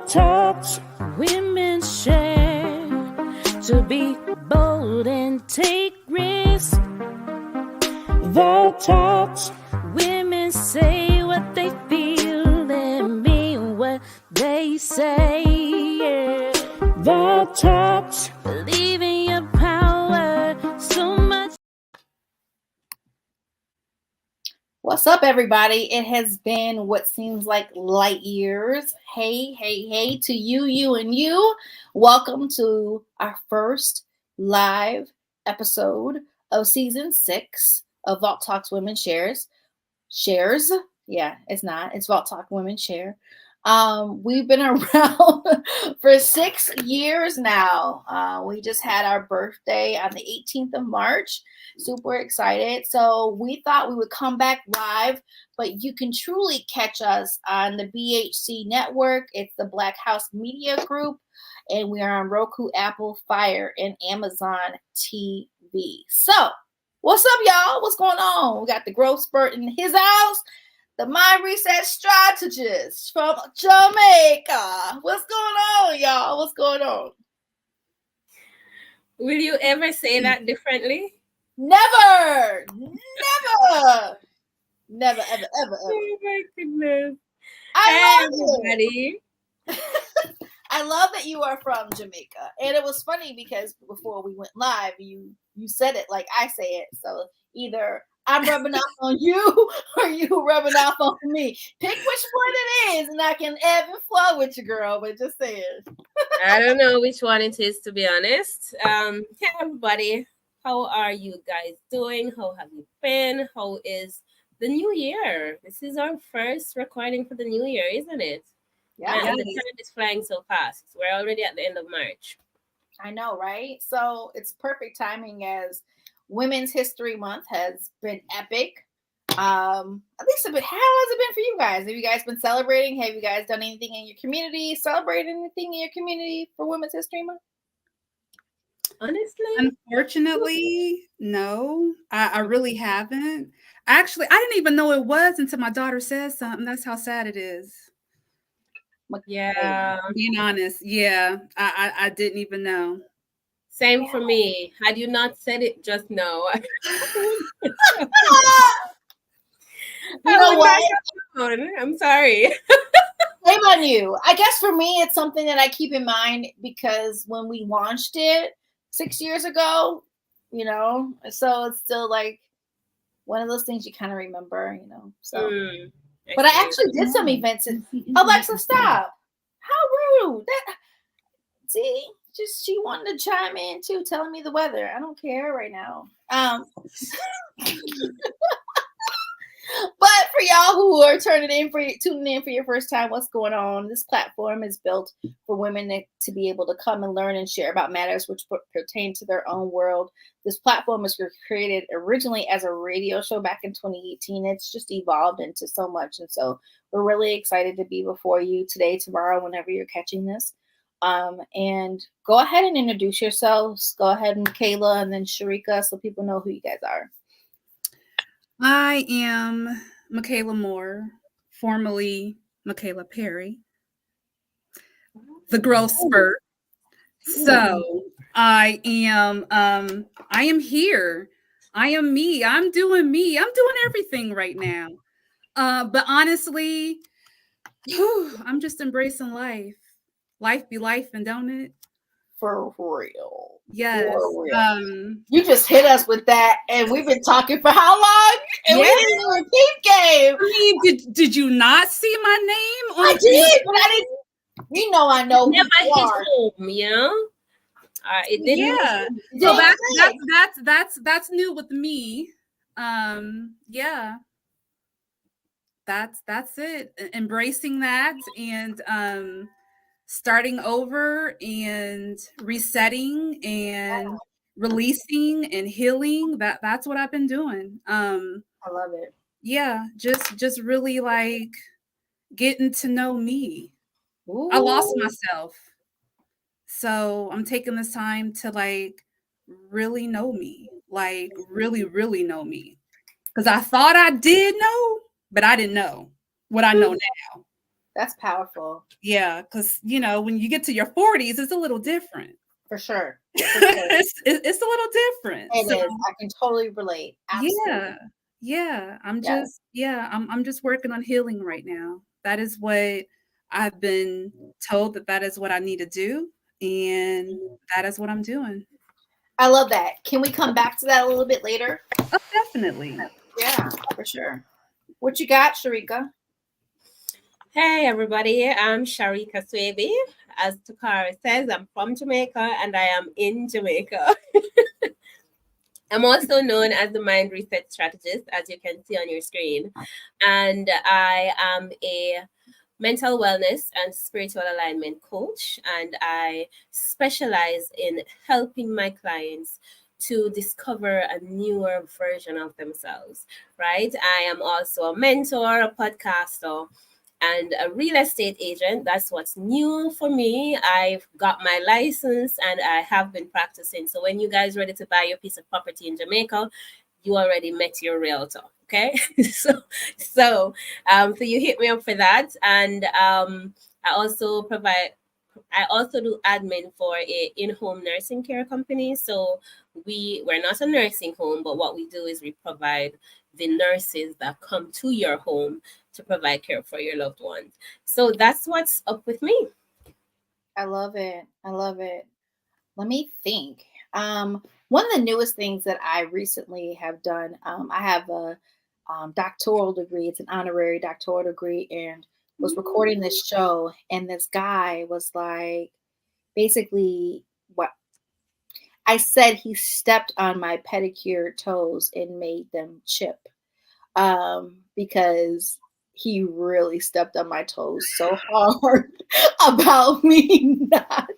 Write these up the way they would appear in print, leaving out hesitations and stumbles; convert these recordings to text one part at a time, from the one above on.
Talks women share to be bold and take risks. The talks women say what they feel and mean what they say. Yeah. The talks believe in your power so much. What's up, everybody? It has been what seems like light years. Hey to you, and you. Welcome to our first live episode of season 6 of Vault Talks Women Shares. Yeah, it's not. It's Vault Talk Women Share. We've been around for 6 years now. We just had our birthday on the 18th of March. Super excited. So we thought we would come back live, but you can truly catch us on the BHC network. It's the Black House Media Group, and we are on Roku, Apple, Fire, and Amazon TV. So what's up, y'all? What's going on? We got the growth spurt in his house. The Mind Reset Strategist from Jamaica. What's going on, y'all? What's going on? Will you ever say that differently? Never, ever. Oh my goodness. I love everybody. I love that you are from Jamaica. And it was funny because before we went live, you said it like I say it. So either I'm rubbing off on you or you rubbing off on me. Pick which one it is, and I can ebb and flow with you, girl. But just say it. I don't know which one it is, to be honest. Hey, everybody. How are you guys doing? How have you been? How is the new year? This is our first recording for the new year, isn't it? Yeah. And the time is flying so fast. We're already at the end of March. I know, right? So it's perfect timing as Women's History Month has been epic. At least a bit. How has it been for you guys? Have you guys been celebrating? Have you guys done anything in your community? Celebrated anything in your community for Women's History Month? Honestly, unfortunately, no. I really haven't. Actually, I didn't even know it was until my daughter says something. That's how sad it is. Yeah. Being honest, yeah, I didn't even know. Same for me. Had you not said it just now, You know what? I'm sorry. Shame on you. I guess for me, it's something that I keep in mind because when we launched it 6 years ago, so it's still like one of those things you kind of remember, So, but I actually did some events. Alexa, stop! How rude! See. She wanted to chime in too, telling me the weather. I don't care right now. But for y'all who are tuning in for your first time, what's going on? This platform is built for women to be able to come and learn and share about matters which pertain to their own world. This platform was created originally as a radio show back in 2018. It's just evolved into so much. And so we're really excited to be before you today, tomorrow, whenever you're catching this. And go ahead and introduce yourselves. Go ahead, Michaela, and then Sharika, so people know who you guys are. I am Michaela Moore, formerly Michaela Perry, the growth spurt. So I am here. I am me. I'm doing me. I'm doing everything right now. But honestly, I'm just embracing life. Life be life, and don't it? For real. Yes. For real. You just hit us with that, and we've been talking for how long? And we didn't even keep game. I mean, did you not see my name? I did, but I didn't. You know, I know. Never hit home, it didn't. Yeah. So that's new with me. Yeah. That's it. Embracing that and starting over and resetting and releasing and healing. That's what I've been doing. I love it. Yeah, just really like getting to know me. Ooh. I lost myself. So I'm taking this time to like really know me. Like really, really know me. Because I thought I did know, but I didn't know what I know now. That's powerful. Yeah, because when you get to your 40s, it's a little different. For sure. It's a little different. It So, is. I can totally relate. Absolutely. yeah. I'm Yes. just working on healing right now. That is what I've been told that is what I need to do, and that is what I'm doing. I love that. Can we come back to that a little bit later? Oh, definitely. Yeah, for sure. What you got, Sharika? Hey everybody, I'm Sharika Swaby. As Takara says, I'm from Jamaica and I am in Jamaica. I'm also known as the Mind Reset Strategist, as you can see on your screen. And I am a mental wellness and spiritual alignment coach. And I specialize in helping my clients to discover a newer version of themselves, right? I am also a mentor, a podcaster, and a real estate agent. That's what's new for me. I've got my license and I have been practicing. So when you guys ready to buy your piece of property in Jamaica, you already met your realtor. Okay. So you hit me up for that. And I also do admin for a in-home nursing care company. So we're not a nursing home, but what we do is we provide the nurses that come to your home to provide care for your loved ones. So that's what's up with me. I love it. I love it. Let me think. One of the newest things that I recently have done, I have a doctoral degree. It's an honorary doctoral degree, and was recording this show, and this guy was like, basically, what I said, he stepped on my pedicure toes and made them chip, because he really stepped on my toes so hard about me not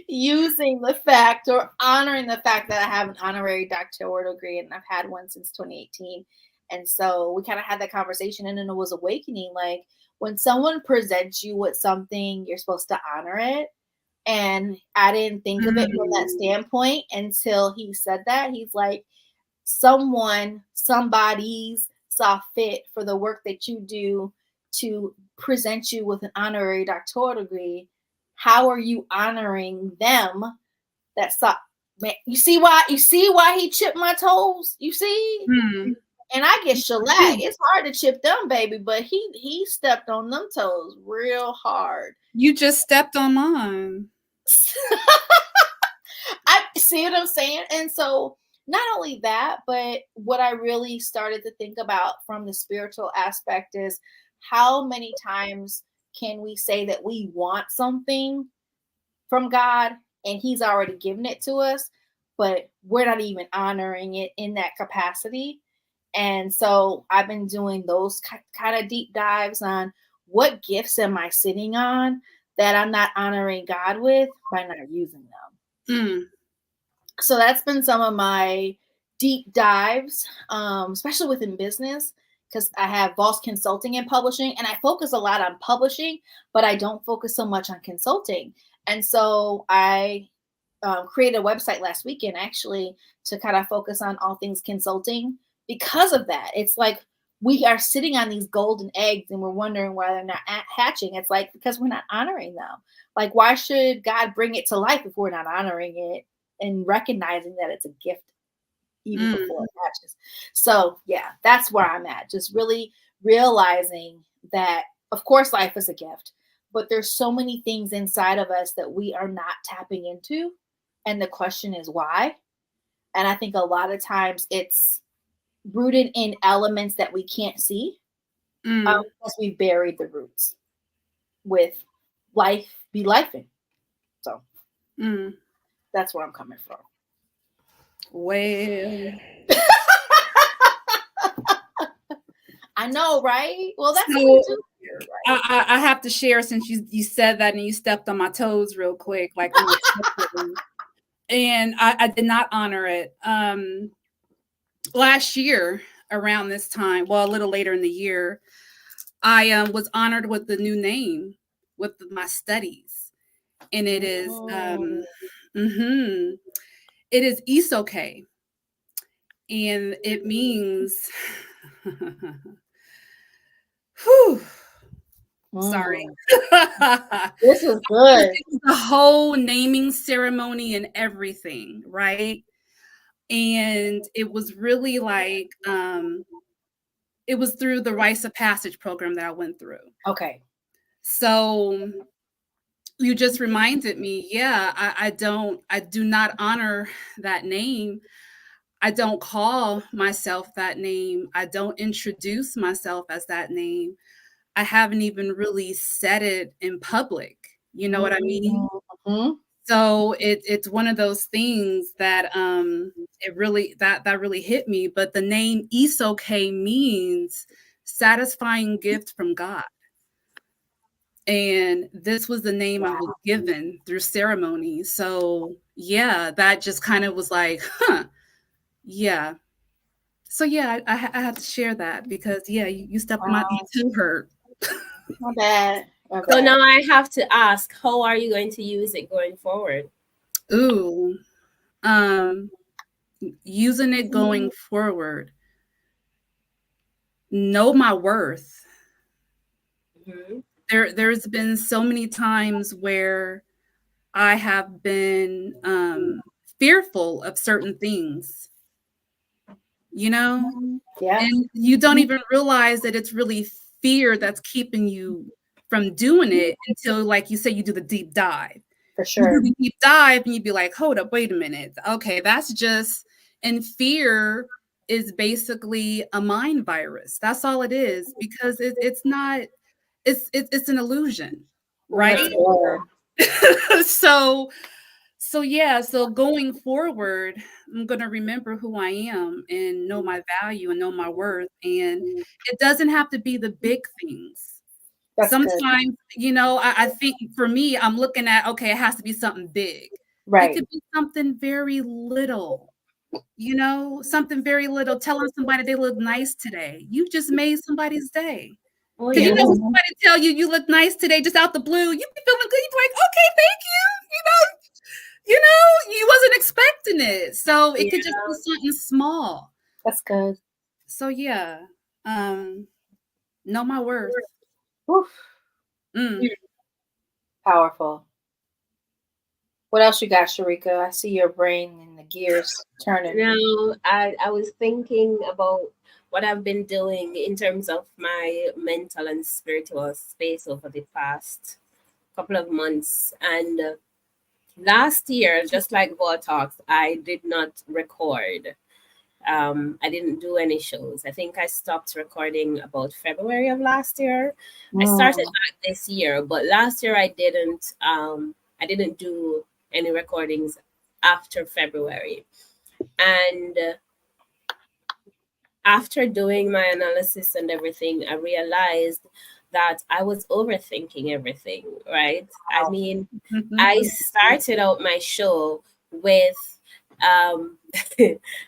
using the fact or honoring the fact that I have an honorary doctoral degree, and I've had one since 2018. And so we kind of had that conversation, and then it was awakening. Like, when someone presents you with something, you're supposed to honor it. And I didn't think of it from that standpoint until he said that. He's like, somebody's saw fit for the work that you do to present you with an honorary doctoral degree. How are you honoring them? That saw, man, you see why he chipped my toes? You see? And I get shellac. It's hard to chip them, baby, but he stepped on them toes real hard. You just stepped on mine. I see what I'm saying. And so not only that, but what I really started to think about from the spiritual aspect is, how many times can we say that we want something from God and he's already given it to us, but we're not even honoring it in that capacity? And so I've been doing those kind of deep dives on what gifts am I sitting on that I'm not honoring God with by not using them. So that's been some of my deep dives, especially within business, because I have Voss Consulting and Publishing, and I focus a lot on publishing, but I don't focus so much on consulting. And so I created a website last weekend, actually, to kind of focus on all things consulting. Because of that, it's like we are sitting on these golden eggs and we're wondering why they're not hatching. It's like, because we're not honoring them. Like, why should God bring it to life if we're not honoring it and recognizing that it's a gift even before it hatches? So yeah, that's where I'm at. Just really realizing that, of course, life is a gift, but there's so many things inside of us that we are not tapping into. And the question is why? And I think a lot of times it's rooted in elements that we can't see, because we buried the roots with life be lifing. So that's where I'm coming from. Well, I know, right? Well, that's so, what we do here, right? I have to share, since you said that and you stepped on my toes real quick, like, and I did not honor it. Last year around this time, well, a little later in the year, I was honored with the new name with my studies, and it is it is Isoke, and it means Sorry. This is good. It was the whole naming ceremony and everything, right? And it was really like it was through the Rites of Passage program that I went through. Okay. So you just reminded me, yeah, I do not honor that name. I don't call myself that name. I don't introduce myself as that name. I haven't even really said it in public. You know what I mean? Mm-hmm. So it's one of those things that it really that really hit me. But the name Isoke means satisfying gift from God. And this was the name I was given through ceremony. So yeah, that just kind of was like, huh, yeah. So yeah, I had to share that because yeah, you stepped my too hurt. My bad. My So bad. now I have to ask, how are you going to use it going forward? Ooh, using it going forward. Know my worth. Mhm. There's been so many times where I have been fearful of certain things, you know, Yeah, and you don't even realize that it's really fear that's keeping you from doing it until, like you say, you do the deep dive. for You sure. do the deep dive and you'd be like, hold up, wait a minute. Okay, that's just, and fear is basically a mind virus. That's all it is, because it's not, it's an illusion, right? Sure. So yeah, so going forward, I'm going to remember who I am and know my value and know my worth. And it doesn't have to be the big things. That's good. Sometimes, you know, I think for me, I'm looking at, okay, it has to be something big. It Right. could be something very little, you know, something very little, telling somebody they look nice today. You just made somebody's day. Oh, Because yeah. you know, when somebody tell you look nice today, just out the blue, you be feeling good. You be like, okay, thank you. You know, you wasn't expecting it. So it could just be something small. That's good. So yeah, know my worth. Oof. Powerful. What else you got, Sharika? I see your brain and the gears turning. No, I was thinking about what I've been doing in terms of my mental and spiritual space over the past couple of months. And last year, just like Boa Talks, I did not record. I didn't do any shows. I think I stopped recording about February of last year. I started back this year, but last year I didn't do any recordings after February. And after doing my analysis and everything, I realized that I was overthinking everything, right? I mean, I started out my show with I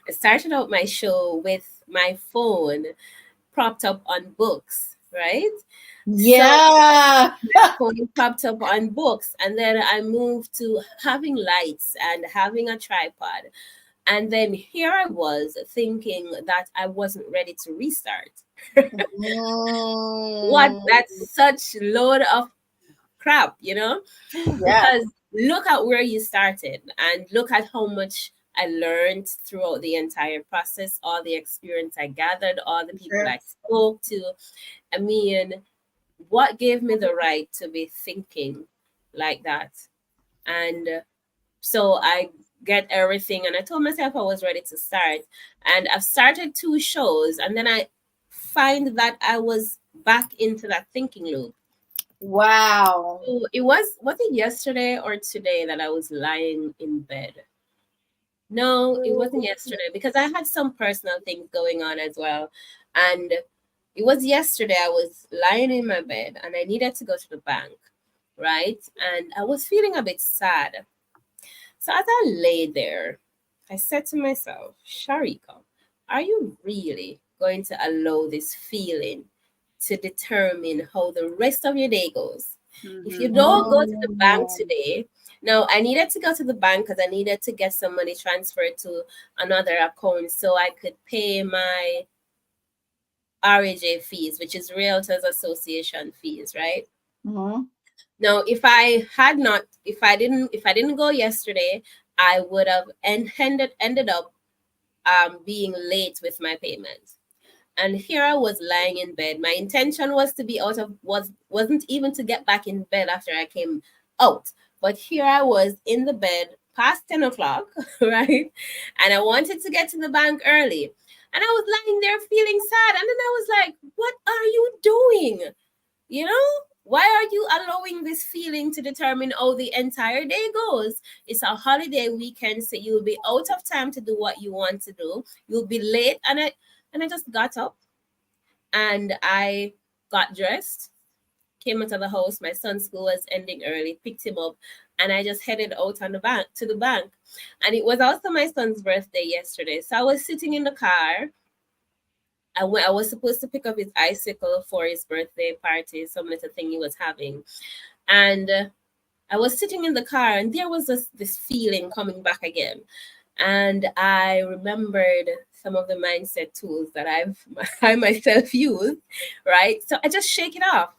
started out my show with my phone propped up on books, right? Yeah. So phone propped up on books, and then I moved to having lights and having a tripod. And then here I was thinking that I wasn't ready to restart. What? That's such load of crap, you know? Yeah. Because look at where you started and look at how much I learned throughout the entire process, all the experience I gathered, all the people I spoke to. I mean, what gave me the right to be thinking like that? And so I get everything, and I told myself I was ready to start. And I've started 2 shows, and then I find that I was back into that thinking loop. Wow. So it was it yesterday or today that I was lying in bed? No, it wasn't yesterday because I had some personal things going on as well. And it was yesterday I was lying in my bed and I needed to go to the bank, right? And I was feeling a bit sad. So as I lay there, I said to myself, Sharika, are you really going to allow this feeling to determine how the rest of your day goes? If you don't go to the bank today, now I needed to go to the bank because I needed to get some money transferred to another account so I could pay my RAJ fees, which is Realtors Association fees, right? Mhm. Now, if I didn't go yesterday, I would have ended up being late with my payment. And here I was lying in bed. My intention was to be out of wasn't even to get back in bed after I came out. But here I was in the bed past 10 o'clock, right? And I wanted to get to the bank early. And I was lying there feeling sad. And then I was like, what are you doing? You know? Why are you allowing this feeling to determine how the entire day goes? It's a holiday weekend, so you'll be out of time to do what you want to do. You'll be late. And I just got up and I got dressed, came out of the house. My son's school was ending early, picked him up, and I just headed out on the bank to the bank. And it was also my son's birthday yesterday. So I was sitting in the car. I was supposed to pick up his icicle for his birthday party, some little thing he was having. And I was sitting in the car, and there was this feeling coming back again. And I remembered some of the mindset tools that I myself use, right? So I just shake it off.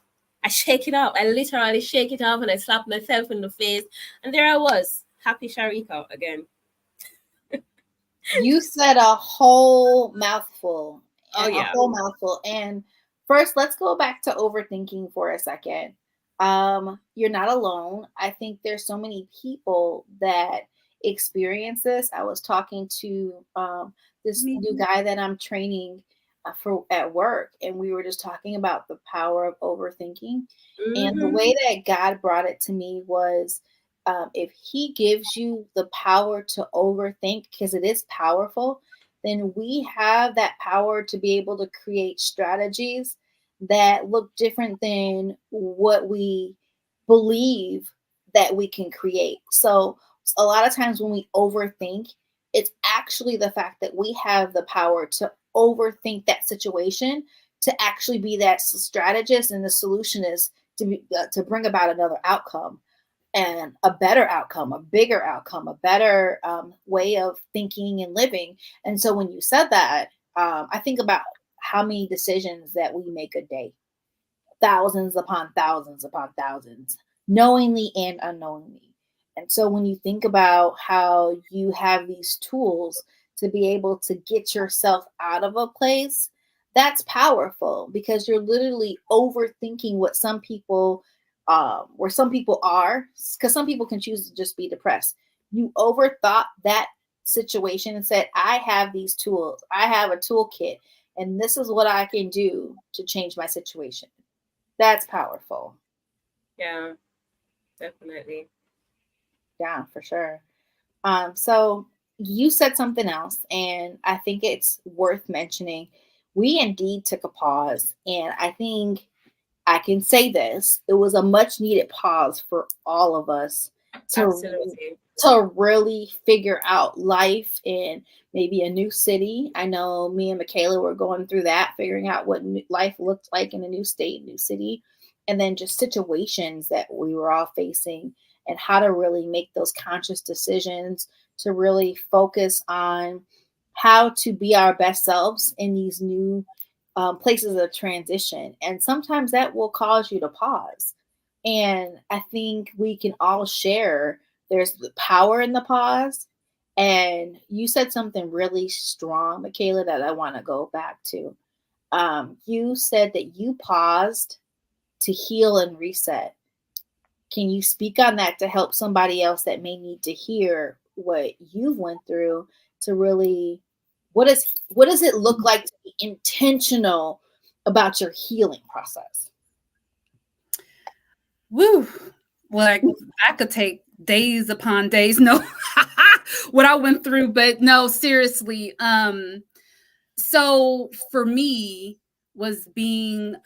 I shake it off. I literally shake it off, and I slap myself in the face. And there I was, happy Sharika again. You said a whole mouthful. Oh, A yeah. whole mouthful. And first, let's go back to overthinking for a second. You're not alone. I think there's so many people that experience this. I was talking to this new guy that I'm training for at work, and we were just talking about the power of overthinking. And the Mhm. way that God brought it to me was, if He gives you the power to overthink, because it is powerful, then we have that power to be able to create strategies that look different than what we believe that we can create. So, a lot of times when we overthink, it's actually the fact that we have the power to overthink that situation to actually be that strategist, and the solution is to bring about another outcome, and a better outcome, a bigger outcome, a better way of thinking and living. And so when you said that, I think about how many decisions that we make a day, thousands upon thousands, knowingly and unknowingly. And so when you think about how you have these tools to be able to get yourself out of a place, that's powerful, because you're literally overthinking what some people where some people are, because some people can choose to just be depressed. You overthought that situation and said, I have these tools, I have a toolkit, and this is what I can do to change my situation. That's powerful. Yeah, definitely. Yeah, for sure. So you said something else, and I think it's worth mentioning. We indeed took a pause, and I think I can say this: it was a much needed pause for all of us Absolutely. to really figure out life in maybe a new city. I know me and Michaela were going through that, figuring out what life looked like in a new state, new city, and then just situations that we were all facing, and how to really make those conscious decisions to really focus on how to be our best selves in these new places of transition. And sometimes that will cause you to pause. And I think we can all share there's the power in the pause. And you said something really strong, Michaela, that I want to go back to. You said that you paused to heal and reset. Can you speak on that to help somebody else that may need to hear what you've went through, to really, what does it look like to be intentional about your healing process? Woo. Like that could take days upon days. No, what I went through, but no, seriously. So for me was being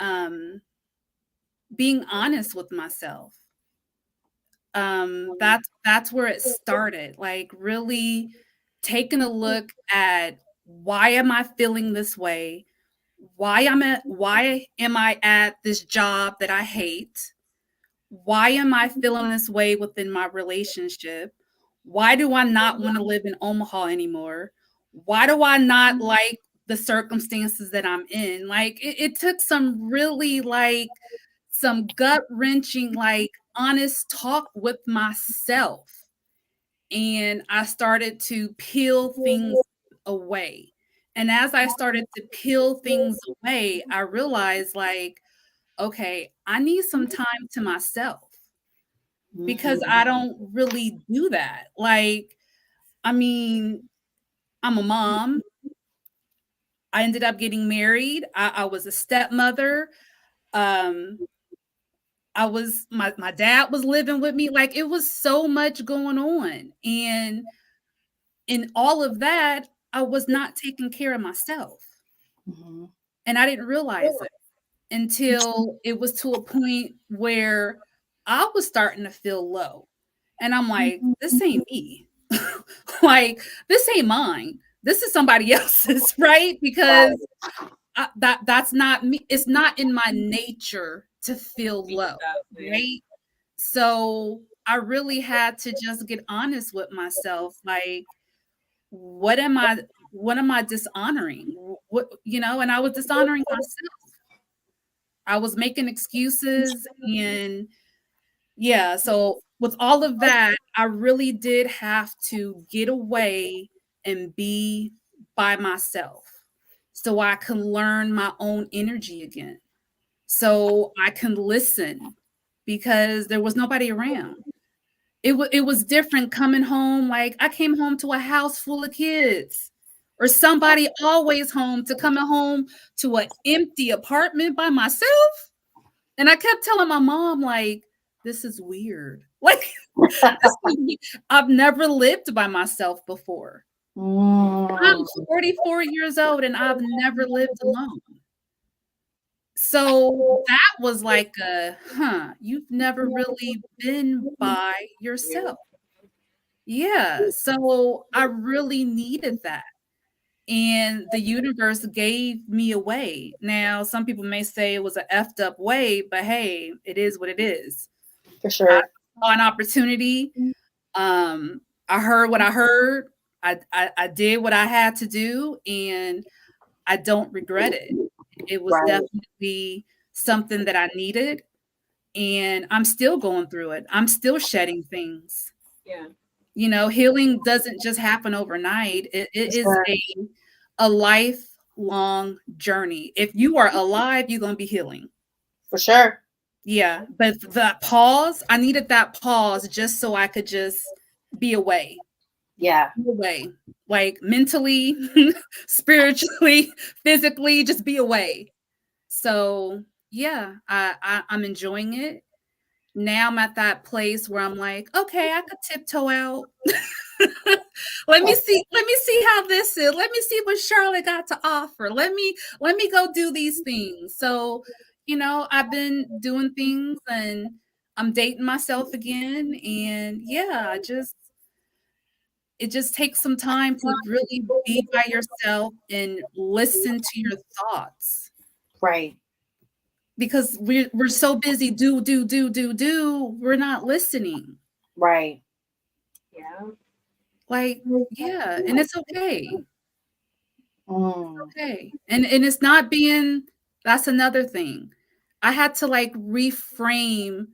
honest with myself. That's where it started. Like really taking a look at, why am I feeling this way? Why am I at this job that I hate? Why am I feeling this way within my relationship? Why do I not want to live in Omaha anymore? Why do I not like the circumstances that I'm in. Like it took some really like some gut wrenching, like honest talk with myself. And I started to peel things away. And as I started to peel things away, I realized like, okay, I need some time to myself because I don't really do that. Like, I mean, I'm a mom. I ended up getting married. I was a stepmother. Um, my dad was living with me. Like it was so much going on. And in all of that, I was not taking care of myself. Mhm. And I didn't realize it until it was to a point where I was starting to feel low. And I'm like, this ain't me. Like, this ain't mine. This is somebody else's, right? Because that's not me. It's not in my nature to feel low, right? So I really had to just get honest with myself. Like, what am I dishonoring? What, and I was dishonoring myself. I was making excuses, and yeah, so with all of that, I really did have to get away and be by myself so I can learn my own energy again. So I can listen because there was nobody around. It was different coming home. Like I came home to a house full of kids, or somebody always home, to coming home to an empty apartment by myself. And I kept telling my mom, like, this is weird. Like, I've never lived by myself before. I'm 44 years old and I've never lived alone. So that was like you've never really been by yourself. Yeah. So I really needed that. And the universe gave me a way. Now, some people may say it was an effed up way, but hey, it is what it is. For sure. I saw an opportunity. I heard what I heard. I did what I had to do, and I don't regret it. It was definitely something that I needed, and I'm still going through it. I'm still shedding things. Yeah. Healing doesn't just happen overnight. It is a lifelong journey. If you are alive, you're going to be healing. For sure. Yeah. But that pause, I needed that pause just so I could just be away. Yeah. Be away. Like mentally, spiritually, physically, just be away. So yeah, I'm enjoying it. Now I'm at that place where I'm like, okay, I could tiptoe out. let me see how this is. Let me see what Charlotte got to offer. Let me go do these things. So, I've been doing things and I'm dating myself again. And yeah, it just takes some time to really be by yourself and listen to your thoughts. Right. Because we're so busy do. We're not listening. Right. Yeah. Like, yeah, and it's okay. Mm. Okay. And it's not being, that's another thing. I had to like reframe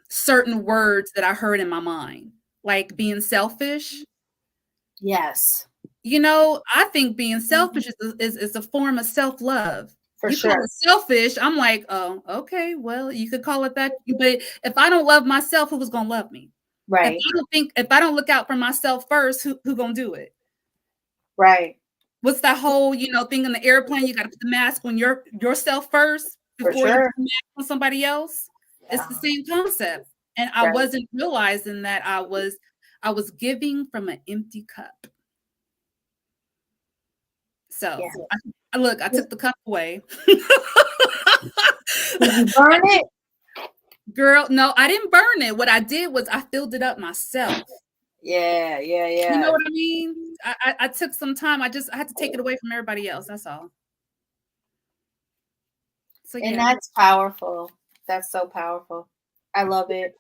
certain words that I heard in my mind, like being selfish. Yes. I think being selfish is a form of self-love. For You sure. call it selfish, I'm like, oh, okay, well, you could call it that. But if I don't love myself, who's gonna love me? Right. If I don't look out for myself first, who gonna do it? Right. What's that whole, thing in the airplane? You got to put the mask on yourself first before you put the mask on somebody else. Yeah. It's the same concept. And I wasn't realizing that I was giving from an empty cup. So I took the cup away. Did you burn it? Girl, no, I didn't burn it. What I did was I filled it up myself. Yeah. You know what I mean? I took some time. I had to take it away from everybody else. That's all. So, and that's powerful. That's so powerful. I love it.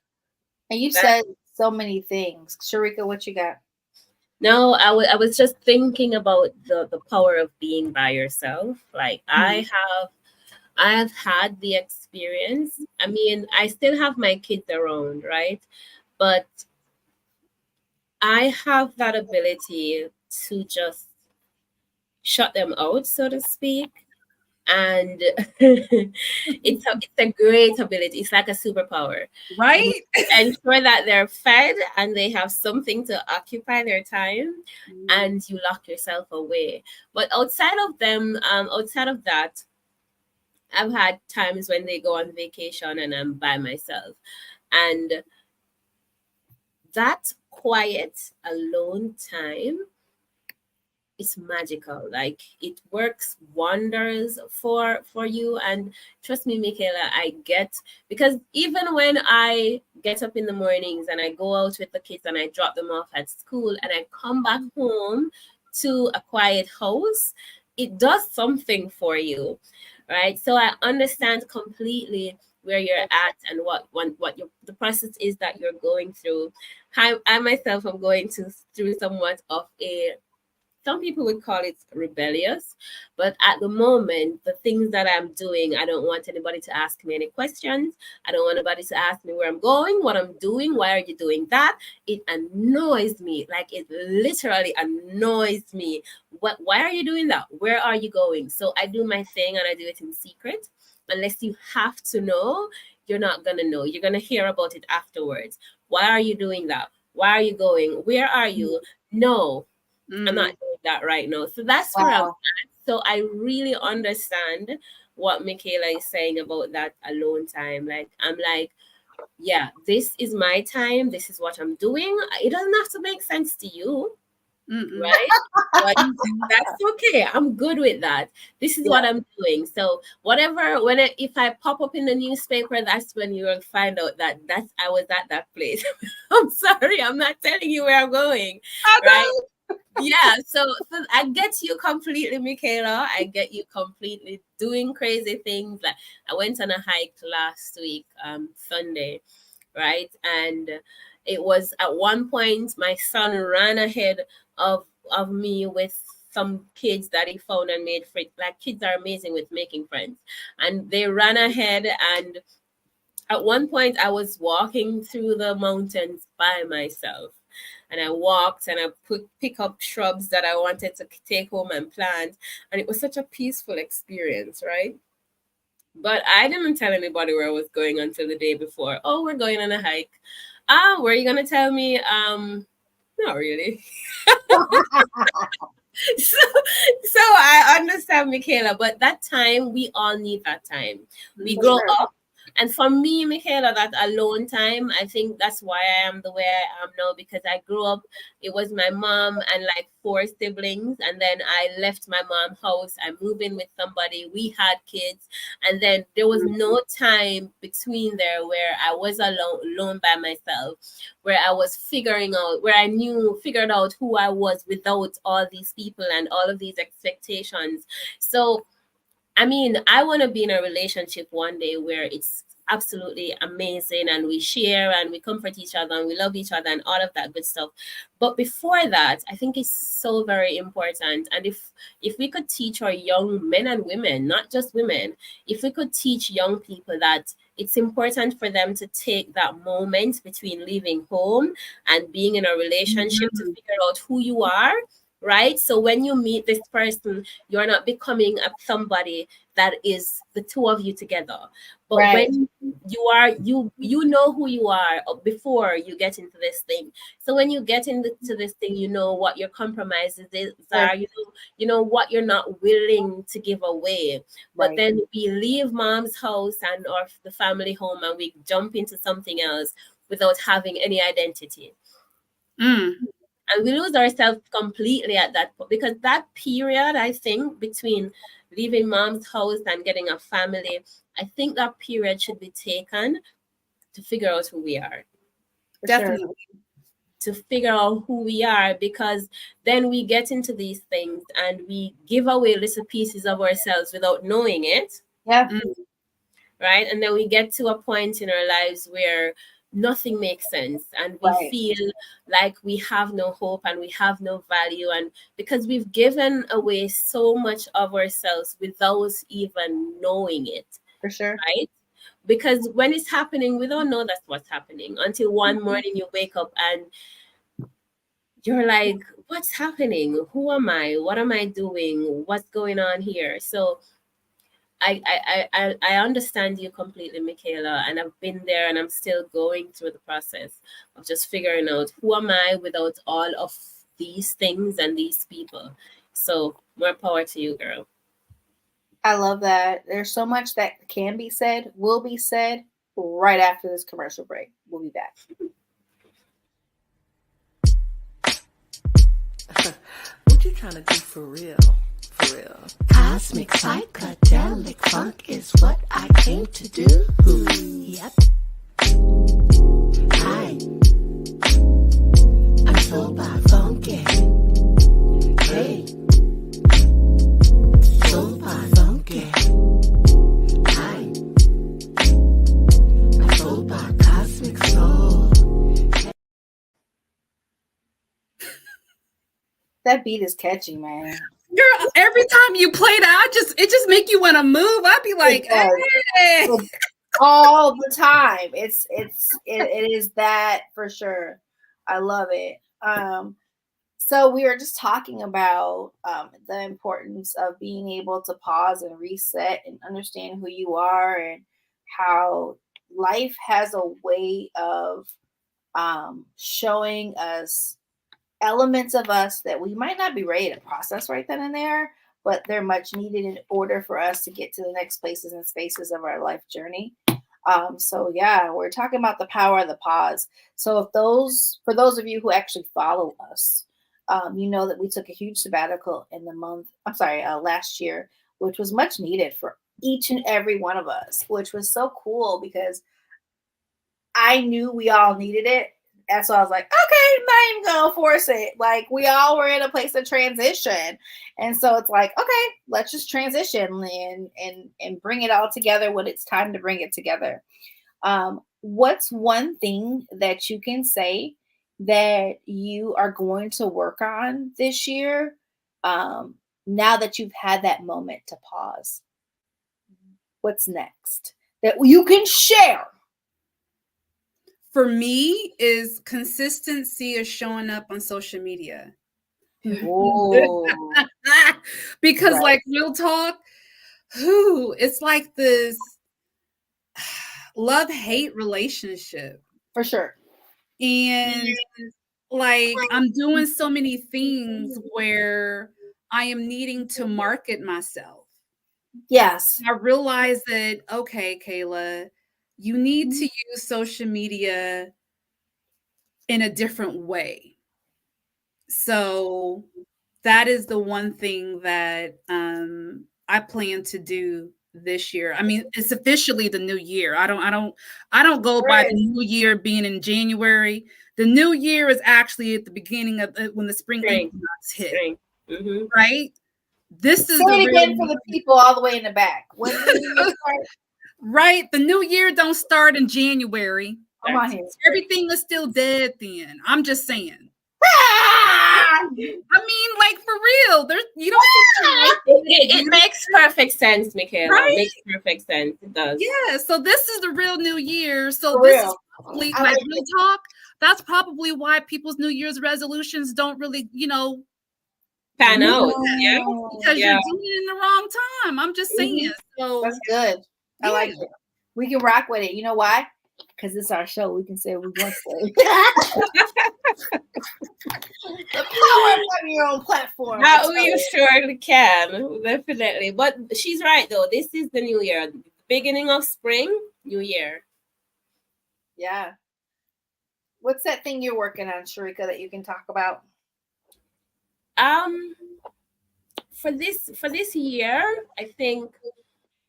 And you said so many things. Sharika, what you got? No, I was just thinking about the power of being by yourself. Like I've had the experience. I mean, I still have my kids around, right? But I have that ability to just shut them out, so to speak. And it's a great ability. It's like a superpower. You Right? ensure that they're fed and they have something to occupy their time, and you lock yourself away. But outside of that, I've had times when they go on vacation and I'm by myself. And that quiet, alone time is magical. Like it works wonders for you. And trust me, Michaela, I get, because even when I get up in the mornings and I go out with the kids and I drop them off at school and I come back home to a quiet house, it does something for you, right? So I understand completely where you're at and what your the process is that you're going through. I myself am going through somewhat of a, some people would call it rebellious, but at the moment, the things that I'm doing, I don't want anybody to ask me any questions. I don't want anybody to ask me where I'm going, what I'm doing, why are you doing that? It annoys me. Like it literally annoys me. Why are you doing that? Where are you going? So I do my thing and I do it in secret. Unless you have to know, you're not gonna know. You're gonna hear about it afterwards. Why are you doing that? Why are you going? Where are you? No, I'm not doing that right now. So that's where I'm Wow. at. So I really understand what Michaela is saying about that alone time. Like I'm like, yeah, this is my time. This is what I'm doing. It doesn't have to make sense to you, Mm-mm. right? But that's okay. I'm good with that. This is what I'm doing. So whatever, if I pop up in the newspaper, that's when you will find out that I was at that place. I'm sorry, I'm not telling you where I'm going, right? Yeah, so I get you completely, Michaela. I get you completely doing crazy things. Like I went on a hike last week, Sunday, right? And it was at one point my son ran ahead of me with some kids that he found and made friends. Like kids are amazing with making friends, and they ran ahead. And at one point, I was walking through the mountains by myself. And I walked and I pick up shrubs that I wanted to take home and plant. And it was such a peaceful experience, right? But I didn't tell anybody where I was going until the day before. Oh, we're going on a hike. Ah, were you gonna tell me? Not really. so, so I understand, Michaela, but that time we all need that time. We For grow sure. up, and for me, Michaela, that alone time, I think that's why I am the way I am now, because I grew up, it was my mom and like four siblings, and then I left my mom's house. I moved in with somebody, we had kids, and then there was no time between there where I was alone by myself, where I was figuring out, where I figured out who I was without all these people and all of these expectations. So I mean, I want to be in a relationship one day where it's absolutely amazing and we share and we comfort each other and we love each other and all of that good stuff. But before that, I think it's so very important. And if we could teach our young men and women, not just women, if we could teach young people that it's important for them to take that moment between leaving home and being in a relationship to figure out who you are, right? So when you meet this person, you're not becoming somebody that is the two of you together. But Right. when you are, you know who you are before you get into this thing. So when you get into this thing, you know what your compromises are. You know what you're not willing to give away. But Right. then we leave mom's house and or the family home, and we jump into something else without having any identity. Mm. And we lose ourselves completely at that point, because that period, I think, between leaving mom's house and getting a family, I think that period should be taken to figure out who we are. For sure. Definitely. To figure out who we are, because then we get into these things and we give away little pieces of ourselves without knowing it, Yeah. right? And then we get to a point in our lives where nothing makes sense, and we Right. feel like we have no hope and we have no value, and because we've given away so much of ourselves without even knowing it, For sure. right? Because when it's happening, we don't know that's what's happening until one morning you wake up and you're like, what's happening? Who am I? What am I doing? What's going on here? So I understand you completely, Michaela, and I've been there and I'm still going through the process of just figuring out who am I without all of these things and these people. So more power to you, girl. I love that. There's so much that can be said, will be said right after this commercial break. We'll be back. What you trying to do for real? For real. Cosmic psychedelic funk is what I came to do. Yep. Hi. I'm so by funky. Hey. So by funky. Hi. I'm so by cosmic soul. That beat is catchy, man. Girl, every time you play that, it just make you want to move. I'd be like, It does. hey. All the time. It is that for sure. I love it. So we were just talking about the importance of being able to pause and reset and understand who you are, and how life has a way of showing us elements of us that we might not be ready to process right then and there, but they're much needed in order for us to get to the next places and spaces of our life journey. So yeah, we're talking about the power of the pause. So for those of you who actually follow us, you know that we took a huge sabbatical in last year, which was much needed for each and every one of us, which was so cool because I knew we all needed it. And so I was like, okay, I'm not even gonna force it. Like, we all were in a place of transition. And so it's like, okay, let's just transition and bring it all together when it's time to bring it together. What's one thing that you can say that you are going to work on this year, now that you've had that moment to pause? What's next that you can share? For me, is consistency of showing up on social media. Oh, Because right. like real talk, it's like this love-hate relationship. For sure. And like I'm doing so many things where I am needing to market myself. Yes. I realize that, okay, Kayla, you need to use social media in a different way. So that is the one thing that I plan to do this year. I mean, it's officially the new year. I don't go by the new year being in January. The new year is actually at the beginning of when the spring equinox hit. Mm-hmm. Right? This is Say it again for the people all the way in the back. When the new year starts? Right? The new year don't start in January. Come on here. Everything is still dead then. I'm just saying. I mean, like, for real. You don't it makes perfect sense, Michaela. Right? It makes perfect sense. It does. Yeah, so this is the real new year. So For this real. is probably like real talk. That's probably why people's New Year's resolutions don't really, pan out. Yeah. Because you're doing it in the wrong time. I'm just saying. So that's good. I like it. We can rock with it. You know why? Because it's our show. We can say what we want to say. The power of having your own platform. You surely can. Definitely. But she's right, though. This is the new year. Beginning of spring, new year. Yeah. What's that thing you're working on, Sharika, that you can talk about? For this year, I think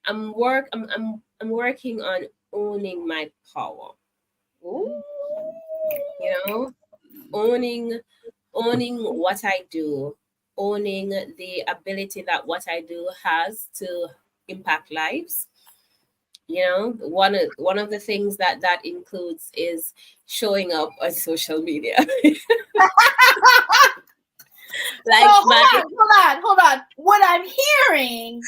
I'm working on owning my power. Ooh. Owning what I do, owning the ability that what I do has to impact lives. You know, one of the things that includes is showing up on social media. So Like my hold on. What I'm hearing,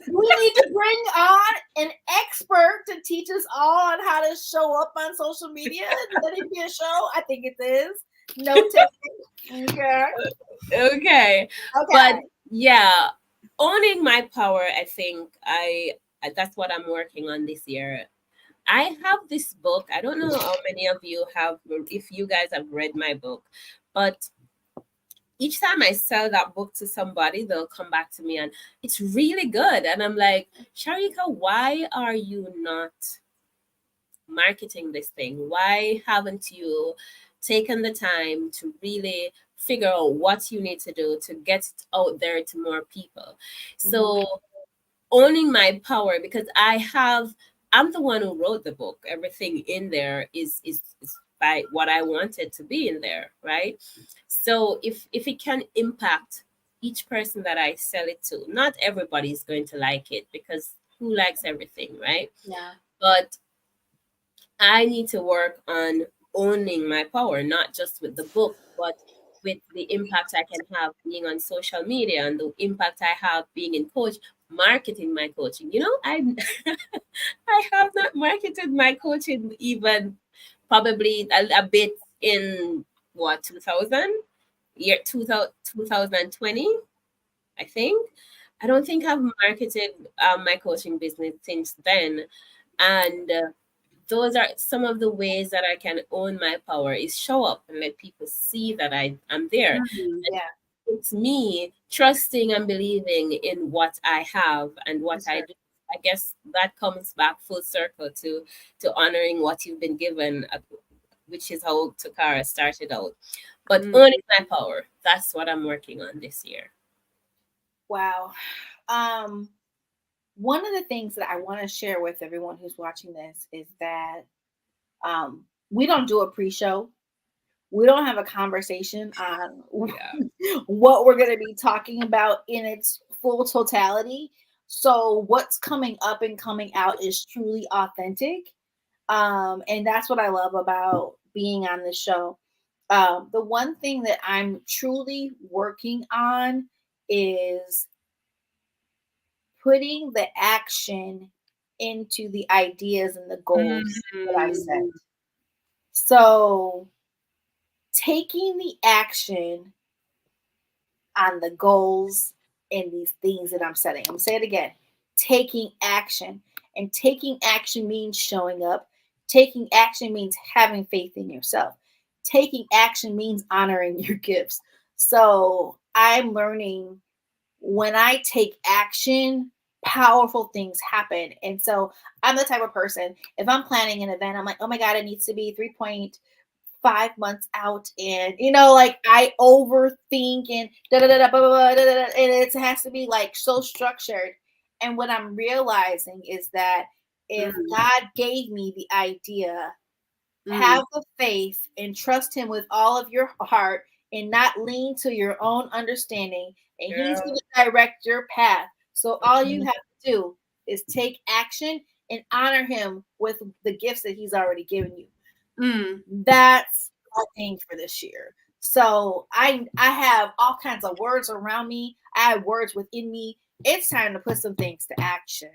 we need to bring on an expert to teach us all on how to show up on social media. Let it be a show. I think it is. No taking. Okay. okay. But Okay. yeah, owning my power, I think that's what I'm working on this year. I have this book. I don't know how many of you have, if you guys have read my book, but each time I sell that book to somebody, they'll come back to me and it's really good. And I'm like, Sharika, why are you not marketing this thing? Why haven't you taken the time to really figure out what you need to do to get it out there to more people? So owning my power, because I'm the one who wrote the book. Everything in there is by what I wanted to be in there, right? So if it can impact each person that I sell it to, not everybody is going to like it, because who likes everything, right? Yeah. But I need to work on owning my power, not just with the book, but with the impact I can have being on social media and the impact I have being in coach, marketing my coaching. You know, I I have not marketed my coaching even probably a bit in what 2000 year 2000, 2020, I think. I don't think I've marketed my coaching business since then. And those are some of the ways that I can own my power is show up and let people see that I'm there. And Yeah. it's me trusting and believing in what I have and what I do. I guess that comes back full circle to honoring what you've been given, which is how Takara started out. But owning my power, that's what I'm working on this year. Wow. One of the things that I want to share with everyone who's watching this is that we don't do a pre-show. We don't have a conversation on what we're going to be talking about in its full totality. So what's coming up and coming out is truly authentic. And that's what I love about being on the show. The one thing that I'm truly working on is putting the action into the ideas and the goals that I set. So taking the action on the goals and these things that I'm setting. I'm going to say it again. Taking action. And taking action means showing up. Taking action means having faith in yourself. Taking action means honoring your gifts. So I'm learning when I take action, powerful things happen. And so I'm the type of person, if I'm planning an event, I'm like, oh my God, it needs to be 3.5 months out. And, you know, like I overthink and and it has to be like so structured. And what I'm realizing is that if God gave me the idea, have the faith and trust him with all of your heart and not lean to your own understanding. And he's going to direct your path. So all you have to do is take action and honor him with the gifts that he's already given you. That's my thing for this year. So I have all kinds of words around me. I have words within me. It's time to put some things to action.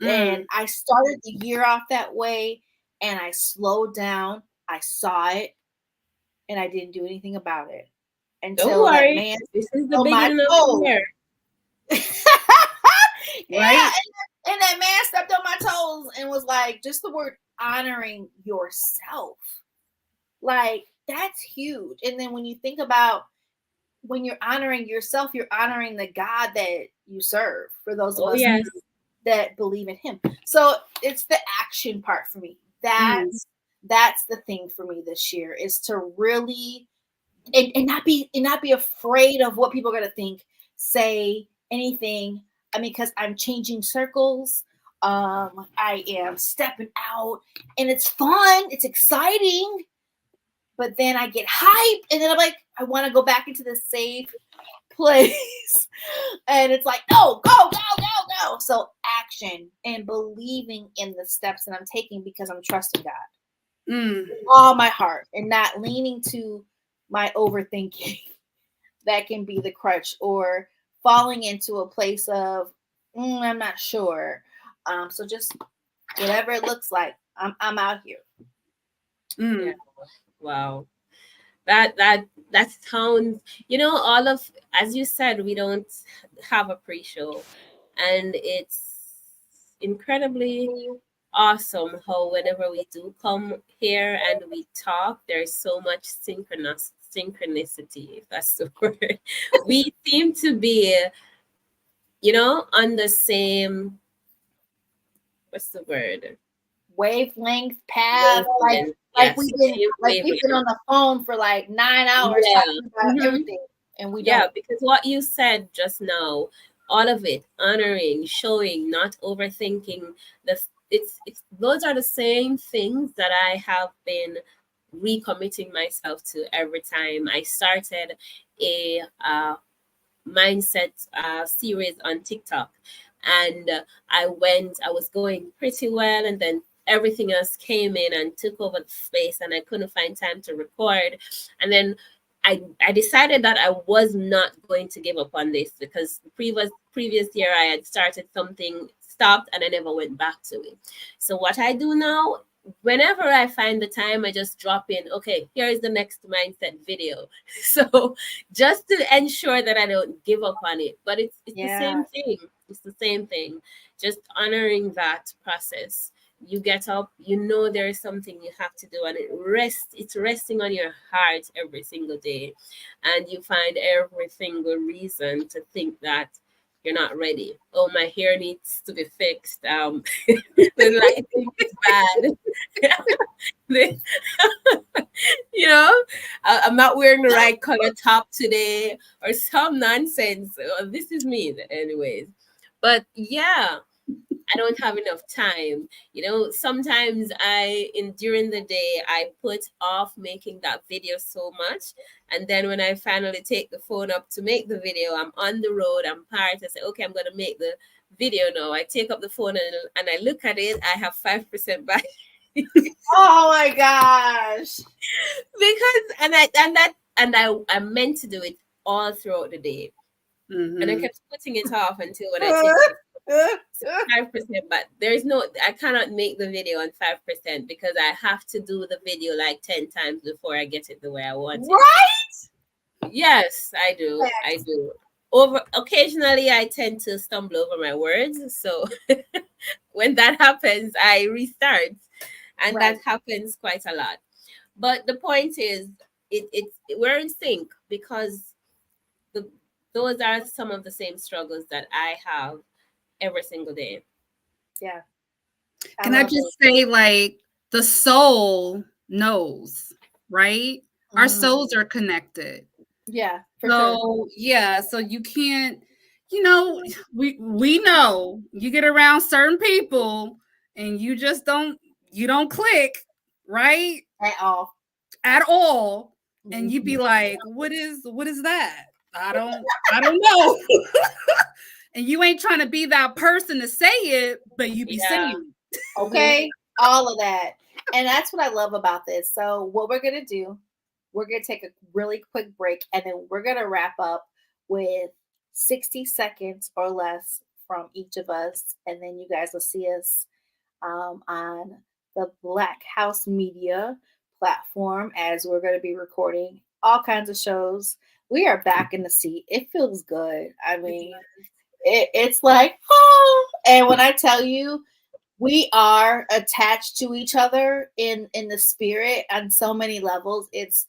And I started the year off that way and I slowed down. I saw it and I didn't do anything about it. Until Don't worry. That man this is the beginning of the year. Yeah, Right? and that man stepped on my toes and was like, just the word honoring yourself. Like, that's huge. And then when you think about when you're honoring yourself, you're honoring the God that you serve, for those of us that believe in him. So it's the action part for me. That's the thing for me this year, is to really and not be afraid of what people are gonna think, say, anything. I mean, because I'm changing circles. I am stepping out and it's fun, it's exciting. But then I get hyped and then I'm like, I want to go back into the safe place. And it's like, no, go. So conviction and believing in the steps that I'm taking because I'm trusting God Mm. with all my heart and not leaning to my overthinking. That can be the crutch, or falling into a place of I'm not sure. So just whatever it looks like, I'm out here. Mm. Yeah. Wow. That sounds, all of, as you said, we don't have a pre-show, and it's incredibly awesome how whenever we do come here and we talk, there's so much synchronicity, if that's the word. We seem to be, on the same, what's the word? Wavelength, path, like Yes, we've been same we've been on the phone for like 9 hours Yeah. talking about Mhm. everything, and we Yeah, don't. because what you said just now, all of it, honoring, showing, not overthinking, it's those are the same things that I have been recommitting myself to every time I started a mindset series on TikTok. And I was going pretty well, and then everything else came in and took over the space, and I couldn't find time to record. And then I decided that I was not going to give up on this, because the previous year I had started something, stopped, and I never went back to it. So what I do now, whenever I find the time, I just drop in, okay, here is the next mindset video. So just to ensure that I don't give up on it. But it's the same thing. It's the same thing. Just honoring that process. You get up, there is something you have to do, and it's resting on your heart every single day. And you find every single reason to think that you're not ready. Oh, my hair needs to be fixed. The lighting is bad. I'm not wearing the right color top today, or some nonsense. This is me, anyways. But yeah, I don't have enough time. Sometimes during the day, I put off making that video so much. And then when I finally take the phone up to make the video, I'm on the road, I'm parked. I say, okay, I'm going to make the video now. I take up the phone and I look at it. I have 5% back. Oh my gosh. Because, I meant to do it all throughout the day. Mhm. And I kept putting it off until when I take 5%, but I cannot make the video on 5% because I have to do the video like 10 times before I get it the way I want it. Right? Yes, I do. Yes. I do. Occasionally I tend to stumble over my words. So when that happens, I restart. And Right. that happens quite a lot. But the point is, we're in sync, because those are some of the same struggles that I have every single day. Yeah. Can I just say, like, the soul knows, right? Our souls are connected. Yeah, for sure. So yeah, so you can't, we know you get around certain people and you just don't click, right? At all. And you'd be like, what is that? I don't know. And you ain't trying to be that person to say it, but you be saying it. Okay, all of that. And that's what I love about this. So what we're going to do, we're going to take a really quick break, and then we're going to wrap up with 60 seconds or less from each of us. And then you guys will see us on the Black House Media platform, as we're going to be recording all kinds of shows. We are back in the seat. It feels good. I mean, it's like, oh, and when I tell you, we are attached to each other in the spirit on so many levels. It's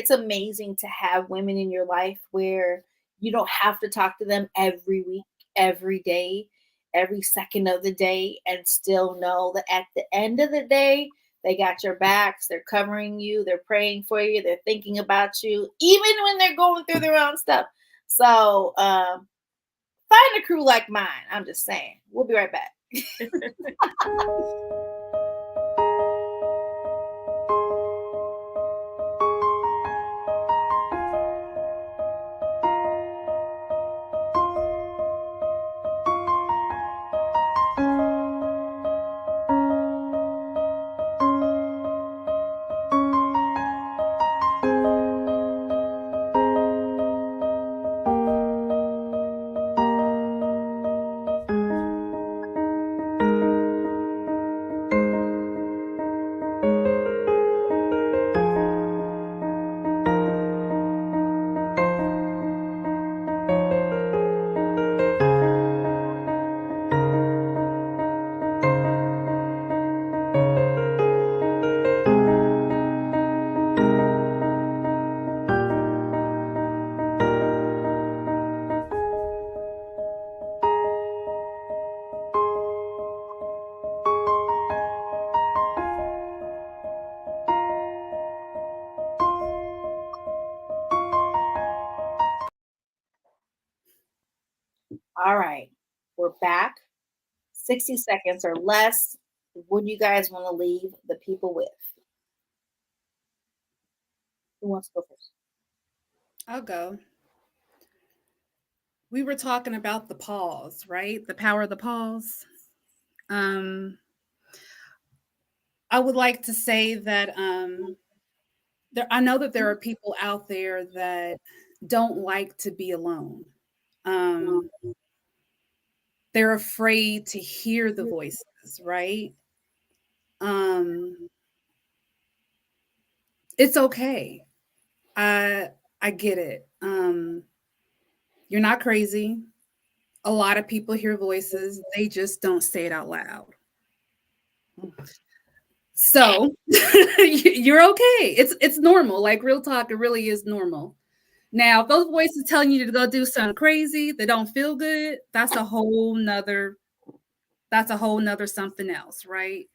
amazing to have women in your life where you don't have to talk to them every week, every day, every second of the day, and still know that at the end of the day, they got your backs, they're covering you, they're praying for you, they're thinking about you, even when they're going through their own stuff. So find a crew like mine. I'm just saying. We'll be right back. We're back. 60 seconds or less. What do you guys want to leave the people with? Who wants to go first? I'll go. We were talking about the pause, right? The power of the pause. I would like to say that I know that there are people out there that don't like to be alone. Um, they're afraid to hear the voices, right? Um, it's okay. I get it. You're not crazy. A lot of people hear voices, they just don't say it out loud. So you're okay. It's normal. Like real talk, it really is normal. Now, if those voices telling you to go do something crazy that don't feel good, that's a whole nother something else, right?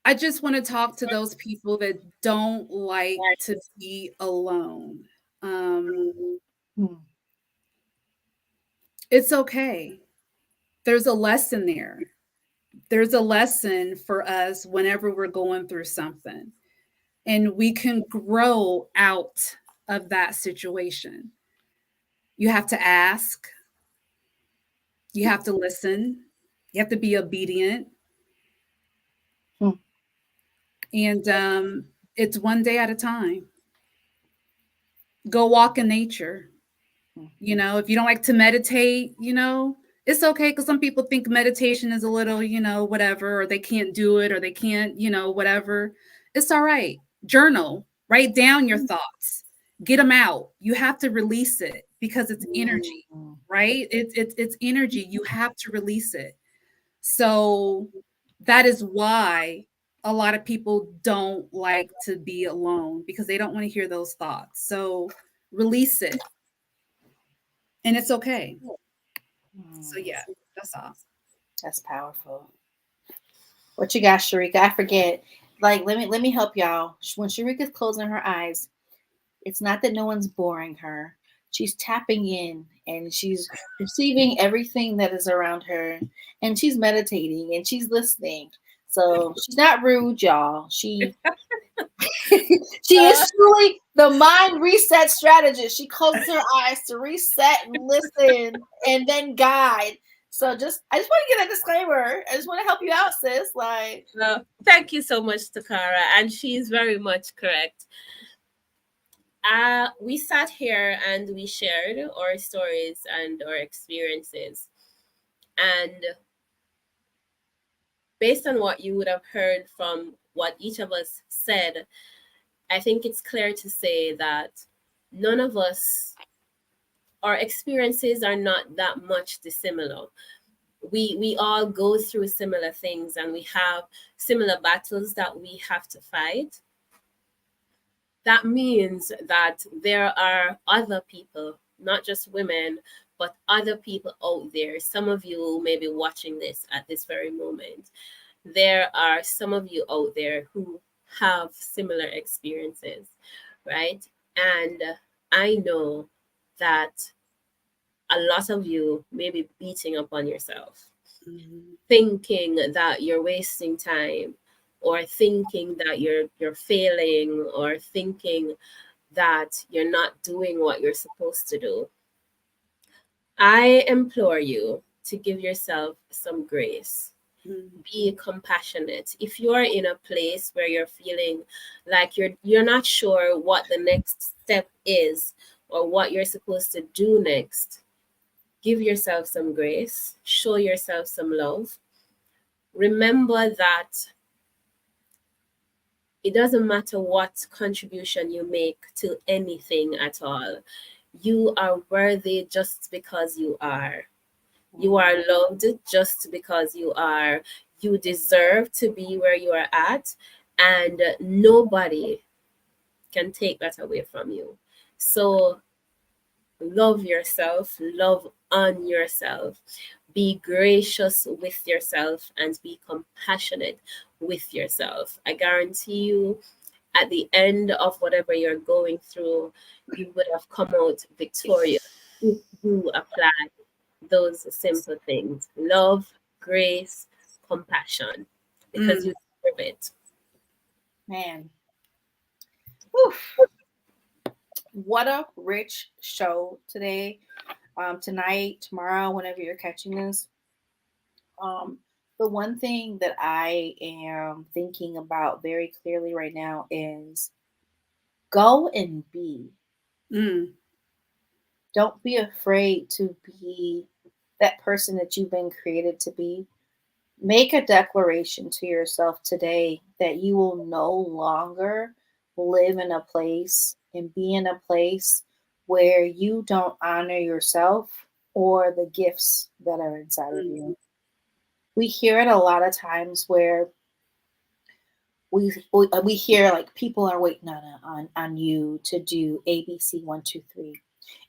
I just want to talk to those people that don't like to be alone. It's okay. There's a lesson there. There's a lesson for us whenever we're going through something, and we can grow out of that situation. You have to ask, you have to listen, you have to be obedient. And it's one day at a time. Go walk in nature. You know, if you don't like to meditate, it's okay, because some people think meditation is a little, whatever, or they can't do it, or they can't, whatever. It's all right. Journal, write down your thoughts, get them out. You have to release it because it's energy, right? It's energy. You have to release it. So that is why a lot of people don't like to be alone, because they don't want to hear those thoughts. So release it. And it's okay. So yeah, that's all. That's powerful. What you got, Sharika? I forget. Like, let me help y'all. When Sharika's closing her eyes, it's not that no one's boring her. She's tapping in and she's receiving everything that is around her, and she's meditating and she's listening. So she's not rude, y'all. She is truly the mind reset strategist. She closes her eyes to reset and listen and then guide. So I just want to get a disclaimer. I just want to help you out, sis. Like, thank you so much, Takara, and she's very much correct. We sat here and we shared our stories and our experiences, and based on what you would have heard from what each of us said, I think it's clear to say that none of us, our experiences are not that much dissimilar. We all go through similar things, and we have similar battles that we have to fight. That means that there are other people, not just women, but other people out there. Some of you may be watching this at this very moment. There are some of you out there who have similar experiences, right? And I know that a lot of you may be beating up on yourself, thinking that you're wasting time, or thinking that you're failing, or thinking that you're not doing what you're supposed to do. I implore you to give yourself some grace. Be compassionate. If you're in a place where you're feeling like you're not sure what the next step is or what you're supposed to do next, give yourself some grace. Show yourself some love. Remember that it doesn't matter what contribution you make to anything at all. You are worthy just because you are. You are loved just because you are. You deserve to be where you are at, and nobody can take that away from you. So love yourself, love on yourself, be gracious with yourself, and be compassionate with yourself. I guarantee you, at the end of whatever you're going through, you would have come out victorious if you apply those simple things: love, grace, compassion, because you deserve it. Man. Whew. What a rich show today. Tonight, tomorrow, whenever you're catching this. The one thing that I am thinking about very clearly right now is go and be. Mm. Don't be afraid to be that person that you've been created to be. Make a declaration to yourself today that you will no longer live in a place and be in a place where you don't honor yourself or the gifts that are inside of you. We hear it a lot of times where we hear like people are waiting on you to do ABC 1 2 3,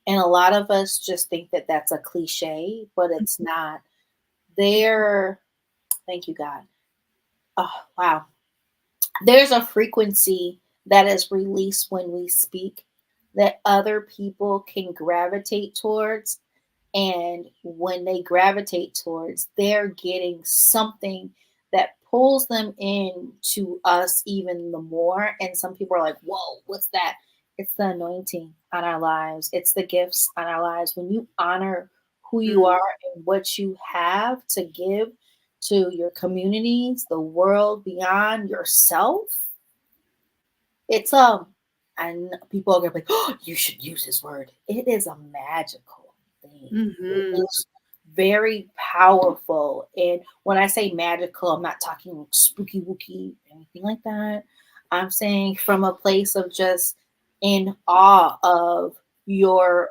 and a lot of us just think that that's a cliche, but it's not. There, thank you, God. Oh wow, there's a frequency that is released when we speak that other people can gravitate towards, and when they gravitate towards, they're getting something that pulls them in to us even the more. And some people are like, whoa, what's that? It's the anointing on our lives. It's the gifts on our lives. When you honor who you are and what you have to give to your communities, the world, beyond yourself, it's and people are gonna be like, oh, you should use this word. It is a magical thing. It is very powerful. And when I say magical, I'm not talking spooky wooky, anything like that. I'm saying from a place of just in awe of your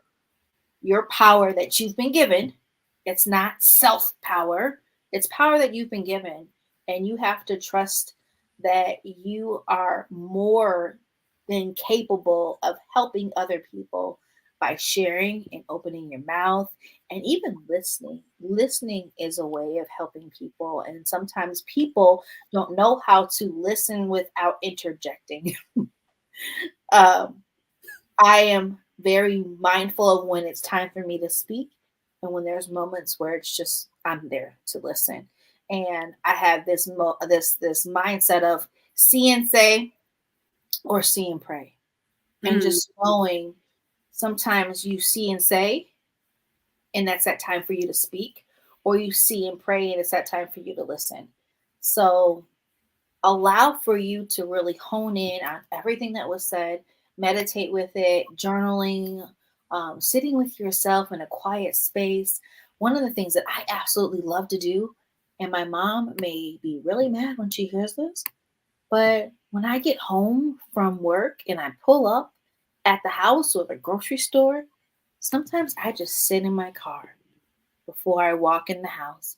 power that you've been given. It's not self power, it's power that you've been given. And you have to trust that you are more than capable of helping other people by sharing and opening your mouth and even listening. Listening is a way of helping people. And sometimes people don't know how to listen without interjecting. I am very mindful of when it's time for me to speak and when there's moments where it's just I'm there to listen. And I have this this mindset of see and say or see and pray. And just knowing sometimes you see and say, and that's that time for you to speak, or you see and pray, and it's that time for you to listen. So allow for you to really hone in on everything that was said, meditate with it, journaling, sitting with yourself in a quiet space. One of the things that I absolutely love to do, and my mom may be really mad when she hears this, but when I get home from work and I pull up at the house or the grocery store, sometimes I just sit in my car before I walk in the house.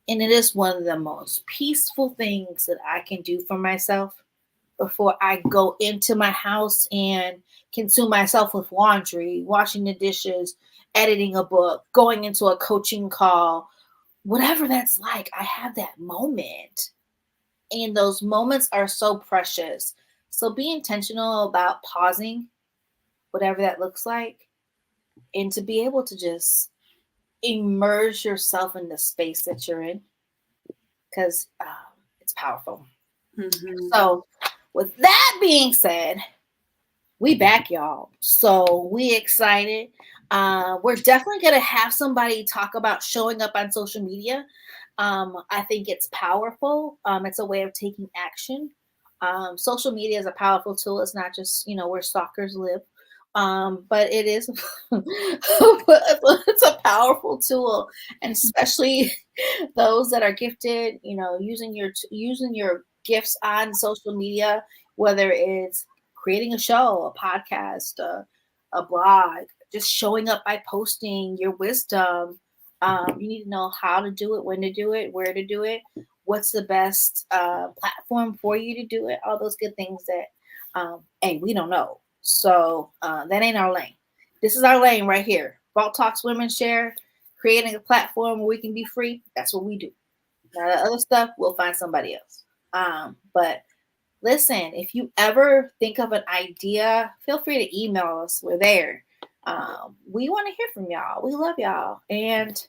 And it is one of the most peaceful things that I can do for myself before I go into my house and consume myself with laundry, washing the dishes, editing a book, going into a coaching call, whatever that's like. I have that moment. And those moments are so precious. So be intentional about pausing, whatever that looks like, and to be able to just immerse yourself in the space that you're in because it's powerful. So with that being said, we back, y'all. So we excited. We're definitely going to have somebody talk about showing up on social media. I think it's powerful. It's a way of taking action. Social media is a powerful tool. It's not just, where stalkers live. But it is it's a powerful tool, and especially those that are gifted, using your gifts on social media, whether it's creating a show, a podcast, a blog, just showing up by posting your wisdom. You need to know how to do it, when to do it, where to do it, what's the best platform for you to do it, all those good things that hey, we don't know. So that ain't our lane. This is our lane right here. Vault Talks Women Share, creating a platform where we can be free. That's what we do. Now the other stuff, we'll find somebody else. But listen, if you ever think of an idea, feel free to email us. We're there. We want to hear from y'all. We love y'all. And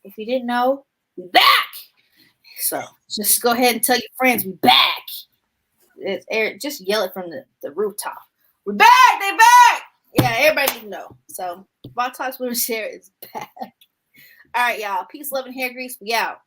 If you didn't know, we back. So just go ahead and tell your friends we back. It's Eric, just yell it from the rooftop. We're back, they back. Yeah, everybody needs to know. So Blog Talks Women Share is back. All right, y'all. Peace, love, and hair grease. We out.